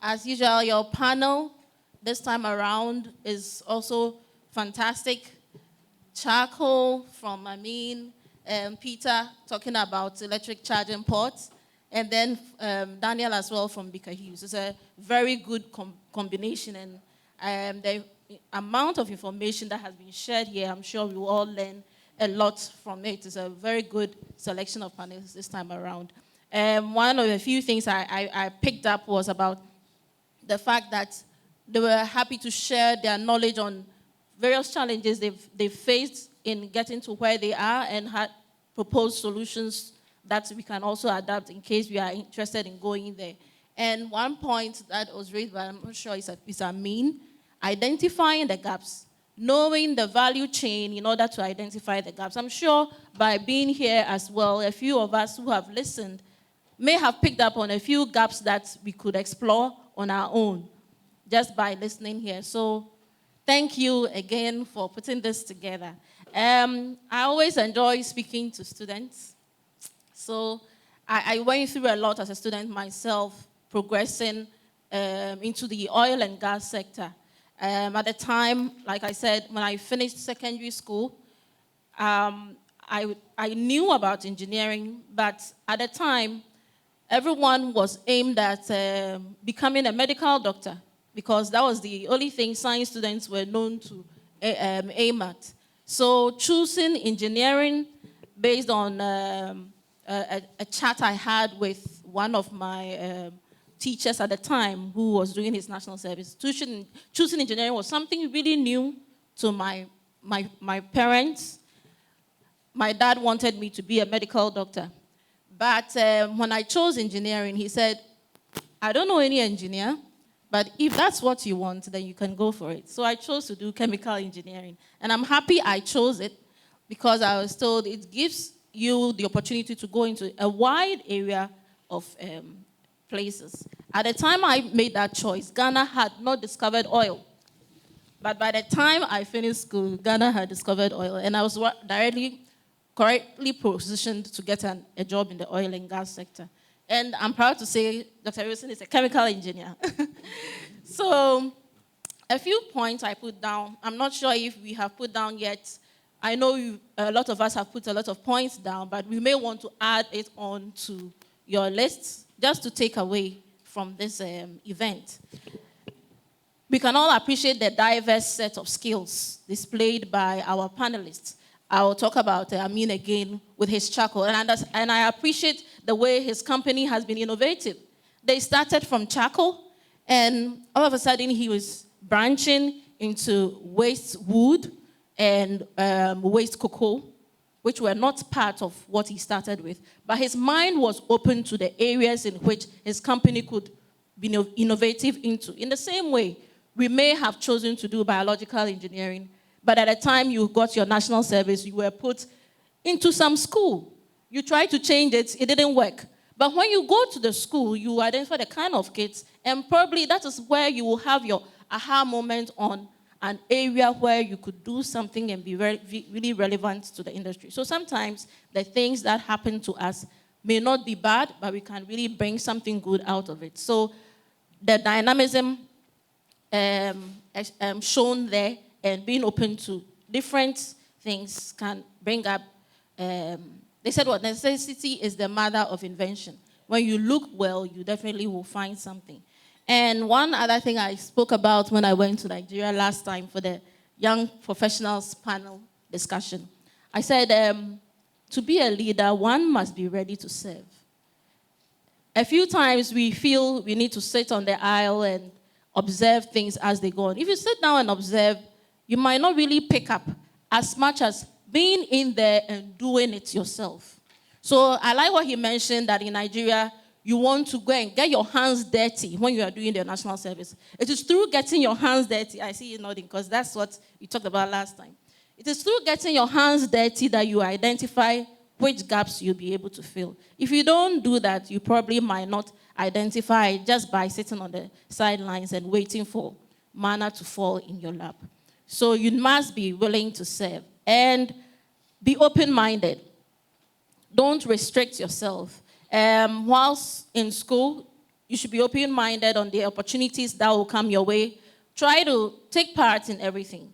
As usual, your panel this time around is also fantastic. Charcoal from Amin, Peter talking about electric charging ports, and then Daniel as well from Baker Hughes. It's a very good combination, and the amount of information that has been shared here, I'm sure we will all learn a lot from it. It's a very good selection of panels this time around. One of the few things I picked up was about the fact that they were happy to share their knowledge on various challenges they've faced in getting to where they are and had proposed solutions that we can also adapt in case we are interested in going there. And one point that was raised, but I'm not sure it's Amin, identifying the gaps, knowing the value chain in order to identify the gaps. I'm sure by being here as well, a few of us who have listened may have picked up on a few gaps that we could explore on our own just by listening here. So thank you again for putting this together. I always enjoy speaking to students. So I went through a lot as a student myself, progressing into the oil and gas sector. At the time, like I said, when I finished secondary school, I knew about engineering, but at the time, everyone was aimed at becoming a medical doctor because that was the only thing science students were known to aim at. So choosing engineering based on a chat I had with one of my teachers at the time who was doing his national service. Choosing engineering was something really new to my parents. My dad wanted me to be a medical doctor. But when I chose engineering, he said, I don't know any engineer, but if that's what you want, then you can go for it. So I chose to do chemical engineering. And I'm happy I chose it because I was told it gives you the opportunity to go into a wide area of places. At the time I made that choice, Ghana had not discovered oil. But by the time I finished school, Ghana had discovered oil. And I was correctly positioned to get a job in the oil and gas sector. And I'm proud to say Dr. Wilson is a chemical engineer. So a few points I put down. I'm not sure if we have put down yet. I know a lot of us have put a lot of points down, but we may want to add it on to your lists just to take away from this event. We can all appreciate the diverse set of skills displayed by our panelists. I will talk about Amin again with his charcoal. And I appreciate the way his company has been innovative. They started from charcoal, and all of a sudden he was branching into waste wood and waste cocoa, which were not part of what he started with. But his mind was open to the areas in which his company could be innovative into. In the same way, we may have chosen to do biological engineering, but at the time you got your national service, you were put into some school. You tried to change it, it didn't work. But when you go to the school, you identify the kind of kids, and probably that is where you will have your aha moment on an area where you could do something and be really relevant to the industry. So sometimes the things that happen to us may not be bad, but we can really bring something good out of it. So the dynamism shown there and being open to different things can bring up, they said what, necessity is the mother of invention. When you look well, you definitely will find something. And one other thing I spoke about when I went to Nigeria last time for the Young Professionals panel discussion, I said, to be a leader, one must be ready to serve. A few times we feel we need to sit on the aisle and observe things as they go on. If you sit down and observe, you might not really pick up as much as being in there and doing it yourself. So I like what he mentioned, that in Nigeria, you want to go and get your hands dirty when you are doing the national service. It is through getting your hands dirty, I see you nodding, because that's what we talked about last time. It is through getting your hands dirty that you identify which gaps you'll be able to fill. If you don't do that, you probably might not identify just by sitting on the sidelines and waiting for manna to fall in your lap. So you must be willing to serve and be open-minded. Don't restrict yourself. Whilst in school, You should be open-minded on the opportunities that will come your way. Try to take part in everything.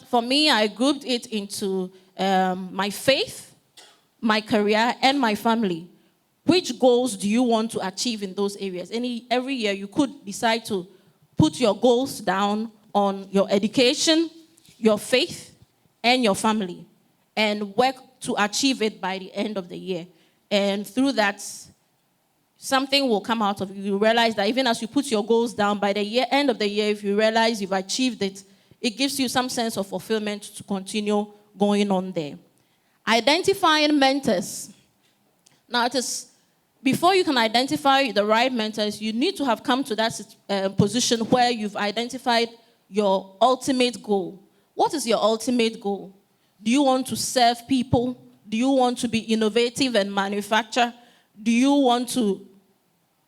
For me, I grouped it into my faith, my career, and my family. Which goals do you want to achieve in those areas? Every year, you could decide to put your goals down on your education, your faith, and your family, and work to achieve it by the end of the year. And through that, something will come out of it. You realize that even as you put your goals down, by the end of the year, if you realize you've achieved it, it gives you some sense of fulfillment to continue going on there. Identifying mentors. Now, it is before you can identify the right mentors, you need to have come to that position where you've identified your ultimate goal. What is your ultimate goal? Do you want to serve people? Do you want to be innovative and manufacture? Do you want to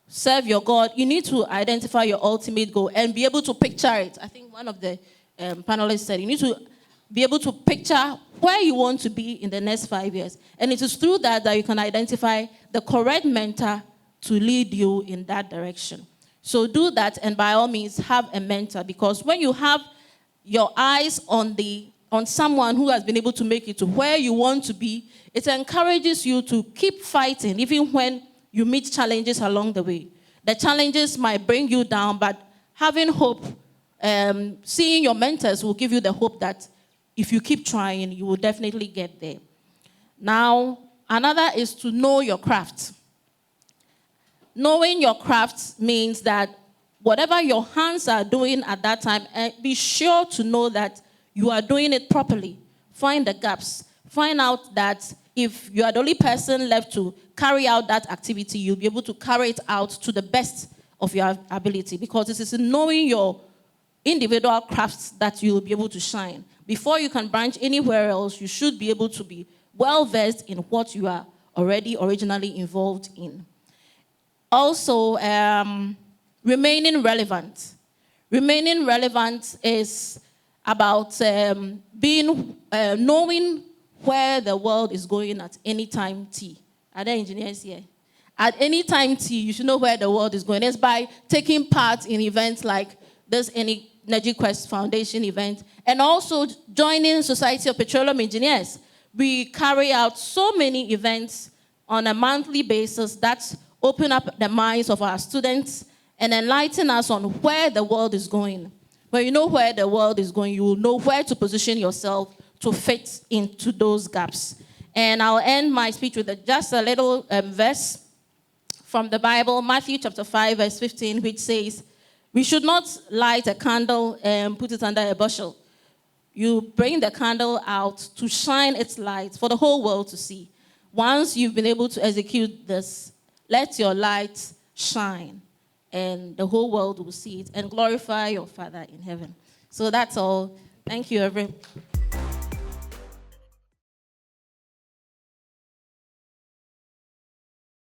serve your God? You need to identify your ultimate goal and be able to picture it. I think one of the panelists said you need to be able to picture where you want to be in the next 5 years. And it is through that you can identify the correct mentor to lead you in that direction. So do that, and by all means, have a mentor, because when you have your eyes on someone who has been able to make it to where you want to be, it encourages you to keep fighting, even when you meet challenges along the way. The challenges might bring you down, but having hope, seeing your mentors will give you the hope that if you keep trying, you will definitely get there. Now, another is to know your craft. Knowing your craft means that whatever your hands are doing at that time, be sure to know that you are doing it properly. Find the gaps. Find out that if you are the only person left to carry out that activity, you'll be able to carry it out to the best of your ability, because it is in knowing your individual crafts that you'll be able to shine. Before you can branch anywhere else, you should be able to be well-versed in what you are already originally involved in. Also, remaining relevant. Remaining relevant is about knowing where the world is going at any time T. Are there engineers here? At any time T, you should know where the world is going. It's by taking part in events like this Energy Quest Foundation event, and also joining Society of Petroleum Engineers. We carry out so many events on a monthly basis that open up the minds of our students and enlighten us on where the world is going. When you know where the world is going, you will know where to position yourself to fit into those gaps. And I'll end my speech with just a little verse from the Bible, Matthew chapter 5, verse 15, which says, "We should not light a candle and put it under a bushel. You bring the candle out to shine its light for the whole world to see. Once you've been able to execute this, let your light shine, and the whole world will see it and glorify your Father in heaven." So that's all. Thank you, everyone.